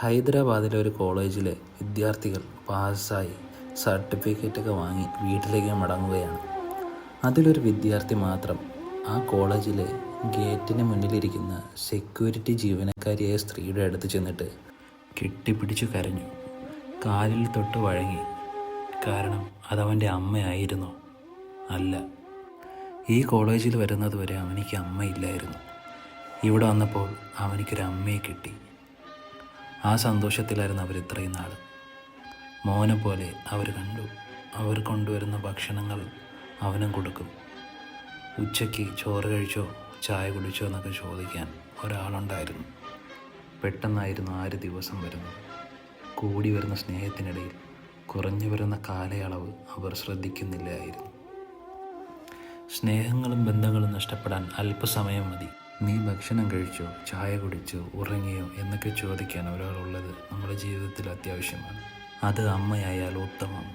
ഹൈദരാബാദിലെ ഒരു കോളേജിലെ വിദ്യാർത്ഥികൾ പാസ്സായി സർട്ടിഫിക്കറ്റൊക്കെ വാങ്ങി വീട്ടിലേക്ക് മടങ്ങുകയാണ്. അതിലൊരു വിദ്യാർത്ഥി മാത്രം ആ കോളേജിലെ ഗേറ്റിന് മുന്നിലിരിക്കുന്ന സെക്യൂരിറ്റി ജീവനക്കാരിയായ സ്ത്രീയുടെ അടുത്ത് ചെന്നിട്ട് കെട്ടിപ്പിടിച്ചു കരഞ്ഞു. കാലിൽ തൊട്ട് വഴങ്ങി. കാരണം അതവൻ്റെ അമ്മയായിരുന്നു. അല്ല, ഈ കോളേജിൽ വരുന്നത് വരെ അവനിക്ക് അമ്മയില്ലായിരുന്നു. ഇവിടെ വന്നപ്പോൾ അവനിക്കൊരു അമ്മയെ കിട്ടി. ആ സന്തോഷത്തിലായിരുന്നു അവർ ഇത്രയും നാൾ. മോനെ പോലെ അവർ കണ്ടു. അവർ കൊണ്ടുവരുന്ന ഭക്ഷണങ്ങൾ അവനും കൊടുക്കും. ഉച്ചയ്ക്ക് ചോറ് കഴിച്ചോ ചായ കുടിച്ചോ എന്നൊക്കെ ചോദിക്കാൻ ഒരാളുണ്ടായിരുന്നു. പെട്ടെന്നായിരുന്നു ആ ഒരു ദിവസം വരുന്നത്. കൂടി വരുന്ന സ്നേഹത്തിനിടയിൽ കുറഞ്ഞു വരുന്ന കാലയളവ് അവർ ശ്രദ്ധിക്കുന്നില്ലായിരുന്നു. സ്നേഹങ്ങളും ബന്ധങ്ങളും നഷ്ടപ്പെടാൻ അല്പസമയം മതി. നീ ഭക്ഷണം കഴിച്ചോ, ചായ കുടിച്ചോ, ഉറങ്ങിയോ എന്നൊക്കെ ചോദിക്കാൻ ഒരാളുള്ളത് നമ്മുടെ ജീവിതത്തിൽ അത്യാവശ്യമാണ്. അത് അമ്മയായാൽ ഉത്തമം.